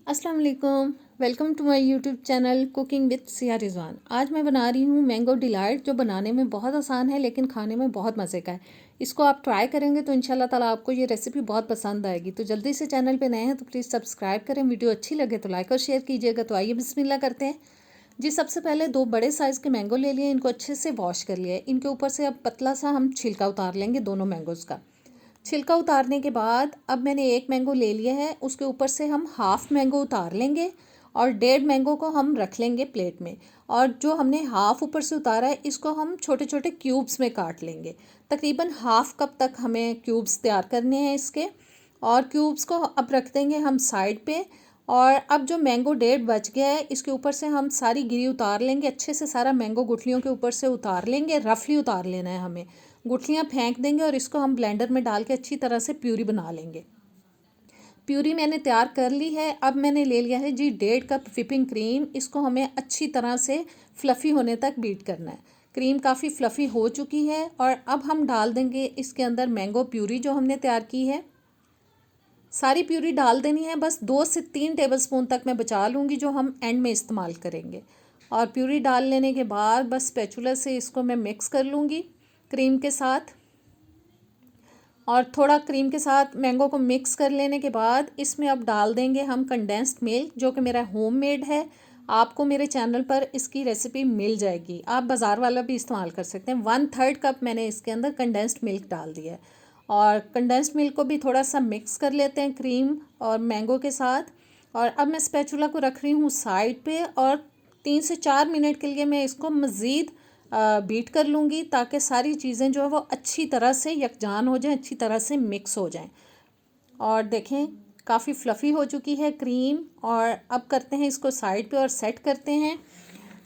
अस्सलाम वालेकुम। Welcome to my YouTube channel cooking with Siya Rizwan. आज मैं बना रही हूँ मैंगो डिलाइट, जो बनाने में बहुत आसान है लेकिन खाने में बहुत मज़े का है। इसको आप ट्राई करेंगे तो इंशाल्लाह ताला आपको ये रेसिपी बहुत पसंद आएगी। तो जल्दी से चैनल पे नए हैं तो प्लीज़ सब्सक्राइब करें। वीडियो अच्छी लगे तो लाइक और शेयर कीजिएगा। तो आइए बिस्मिल्लाह करते हैं जी। सबसे पहले 2 बड़े साइज़ के मैंगो ले लिए, इनको अच्छे से वॉश कर लिया। इनके ऊपर से अब पतला सा हम छिलका उतार लेंगे दोनों मैंगोज़ का। छिलका उतारने के बाद अब मैंने 1 मैंगो ले लिया है, उसके ऊपर से हम हाफ़ मैंगो उतार लेंगे और 1.5 मैंगो को हम रख लेंगे प्लेट में। और जो हमने हाफ़ ऊपर से उतारा है इसको हम छोटे छोटे क्यूब्स में काट लेंगे। तकरीबन हाफ़ कप तक हमें क्यूब्स तैयार करने हैं इसके। और क्यूब्स को अब रख देंगे हम साइड पे। और अब जो मैंगो 1.5 बच गया है इसके ऊपर से हम सारी गिरी उतार लेंगे। अच्छे से सारा मैंगो गुठलियों के ऊपर से उतार लेंगे, रफली उतार लेना है हमें। गुठलियाँ फेंक देंगे और इसको हम ब्लेंडर में डाल के अच्छी तरह से प्यूरी बना लेंगे। प्यूरी मैंने तैयार कर ली है। अब मैंने ले लिया है जी 1.5 कप व्हिपिंग क्रीम। इसको हमें अच्छी तरह से फ्लफ़ी होने तक बीट करना है। क्रीम काफ़ी फ्लफ़ी हो चुकी है और अब हम डाल देंगे इसके अंदर मैंगो प्यूरी जो हमने तैयार की है। सारी प्यूरी डाल देनी है, बस 2 से 3 टेबलस्पून तक मैं बचा लूँगी जो हम एंड में इस्तेमाल करेंगे। और प्यूरी डाल लेने के बाद बस स्पैचुला से इसको मैं मिक्स कर लूँगी क्रीम के साथ। और थोड़ा क्रीम के साथ मैंगो को मिक्स कर लेने के बाद इसमें अब डाल देंगे हम कंडेंस्ड मिल्क, जो कि मेरा होममेड है। आपको मेरे चैनल पर इसकी रेसिपी मिल जाएगी, आप बाज़ार वाला भी इस्तेमाल कर सकते हैं। 1/3 कप मैंने इसके अंदर कंडेंस्ड मिल्क डाल दिया है। और कंडेंस्ड मिल्क को भी थोड़ा सा मिक्स कर लेते हैं क्रीम और मैंगो के साथ। और अब मैं स्पैचुला को रख रही हूँ साइड पे और 3 से 4 मिनट के लिए मैं इसको मज़ीद बीट कर लूँगी, ताकि सारी चीज़ें जो है वो अच्छी तरह से यकजान हो जाएं, अच्छी तरह से मिक्स हो जाएं। और देखें काफ़ी फ्लफ़ी हो चुकी है क्रीम। और अब करते हैं इसको साइड पे और सेट करते हैं।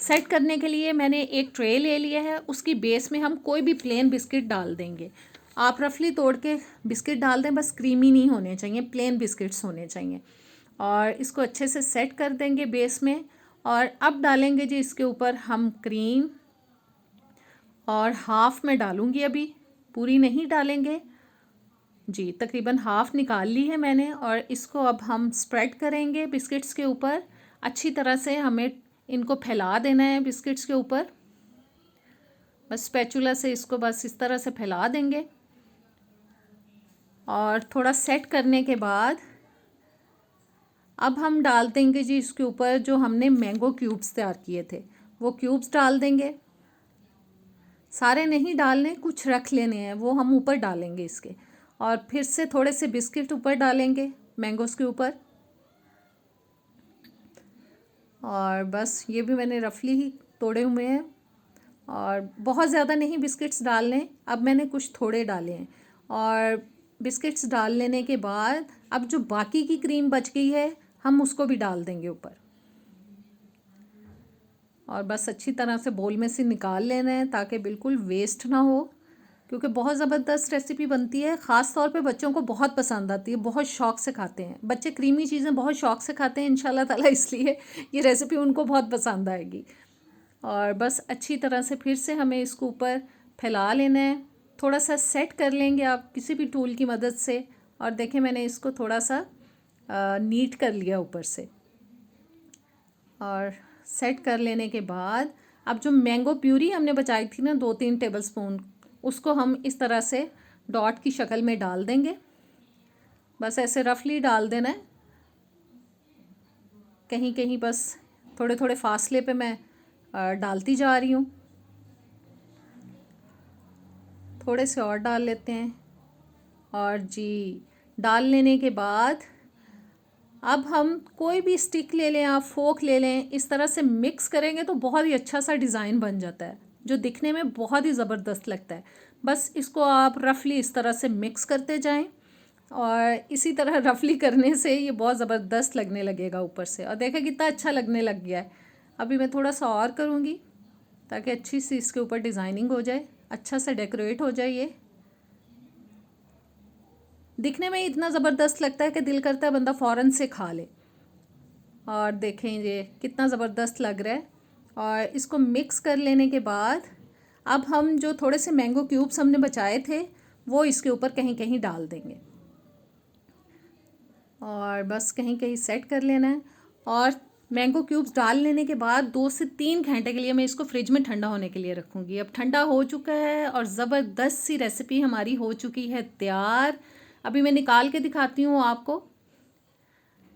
सेट करने के लिए मैंने एक ट्रे ले लिया है, उसकी बेस में हम कोई भी प्लेन बिस्किट डाल देंगे। आप रफली तोड़ के बिस्किट डाल दें, बस क्रीमी नहीं होने चाहिए, प्लेन बिस्किट्स होने चाहिए। और इसको अच्छे से सेट कर देंगे बेस में। और अब डालेंगे जी इसके ऊपर हम क्रीम, और हाफ़ में डालूँगी, अभी पूरी नहीं डालेंगे जी। तकरीबन हाफ़ निकाल ली है मैंने। और इसको अब हम स्प्रेड करेंगे बिस्किट्स के ऊपर। अच्छी तरह से हमें इनको फैला देना है बिस्किट्स के ऊपर। बस स्पैचुला से इसको बस इस तरह से फैला देंगे। और थोड़ा सेट करने के बाद अब हम डाल देंगे जी इसके ऊपर जो हमने मैंगो क्यूब्स तैयार किए थे, वो क्यूब्स डाल देंगे। सारे नहीं डालने, कुछ रख लेने हैं, वो हम ऊपर डालेंगे इसके। और फिर से थोड़े से बिस्किट ऊपर डालेंगे मैंगोज़ के ऊपर। और बस ये भी मैंने रफली ही तोड़े हुए हैं। और बहुत ज़्यादा नहीं बिस्किट्स डालने, अब मैंने कुछ थोड़े डाले हैं। और बिस्किट्स डाल लेने के बाद अब जो बाकी की क्रीम बच गई है हम उसको भी डाल देंगे ऊपर। और बस अच्छी तरह से बोल में से निकाल लेना है ताकि बिल्कुल वेस्ट ना हो, क्योंकि बहुत ज़बरदस्त रेसिपी बनती है। ख़ास तौर पे बच्चों को बहुत पसंद आती है, बहुत शौक़ से खाते हैं बच्चे। क्रीमी चीज़ें बहुत शौक़ से खाते हैं इंशाल्लाह ताला, इसलिए ये रेसिपी उनको बहुत पसंद आएगी। और बस अच्छी तरह से फिर से हमें इसको ऊपर फैला लेना है। थोड़ा सा सेट कर लेंगे आप किसी भी टूल की मदद से। और देखें मैंने इसको थोड़ा सा नीट कर लिया ऊपर से। और सेट कर लेने के बाद अब जो मैंगो प्यूरी हमने बचाई थी ना 2-3 टेबलस्पून, उसको हम इस तरह से डॉट की शक्ल में डाल देंगे। बस ऐसे रफली डाल देना है, कहीं कहीं बस थोड़े थोड़े फासले पे मैं डालती जा रही हूँ। थोड़े से और डाल लेते हैं। और जी डाल लेने के बाद अब हम कोई भी स्टिक ले लें, आप फोक ले लें, इस तरह से मिक्स करेंगे तो बहुत ही अच्छा सा डिज़ाइन बन जाता है, जो दिखने में बहुत ही ज़बरदस्त लगता है। बस इसको आप रफली इस तरह से मिक्स करते जाएं। और इसी तरह रफली करने से ये बहुत ज़बरदस्त लगने लगेगा ऊपर से। और देखा कितना अच्छा लगने लग गया है। अभी मैं थोड़ा सा और करूँगी ताकि अच्छी सी इसके ऊपर डिज़ाइनिंग हो जाए, अच्छा सा डेकोरेट हो जाए। ये दिखने में इतना ज़बरदस्त लगता है कि दिल करता है बंदा फ़ौरन से खा ले। और देखें ये कितना ज़बरदस्त लग रहा है। और इसको मिक्स कर लेने के बाद अब हम जो थोड़े से मैंगो क्यूब्स हमने बचाए थे वो इसके ऊपर कहीं कहीं डाल देंगे। और बस कहीं कहीं सेट कर लेना है। और मैंगो क्यूब्स डाल लेने के बाद 2 से 3 घंटे के लिए मैं इसको फ्रिज में ठंडा होने के लिए रखूँगी। अब ठंडा हो चुका है और ज़बरदस्त सी रेसिपी हमारी हो चुकी है तैयार। अभी मैं निकाल के दिखाती हूँ आपको।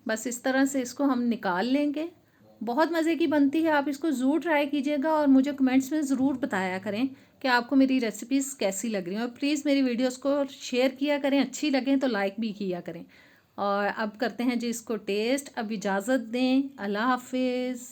बस इस तरह से इसको हम निकाल लेंगे। बहुत मज़े की बनती है, आप इसको ज़रूर ट्राई कीजिएगा और मुझे कमेंट्स में ज़रूर बताया करें कि आपको मेरी रेसिपीज़ कैसी लग रही हैं। और प्लीज़ मेरी वीडियोस को शेयर किया करें, अच्छी लगें तो लाइक भी किया करें। और अब करते हैं जी इसको टेस्ट। अब इजाज़त दें, अल्लाह हाफिज़।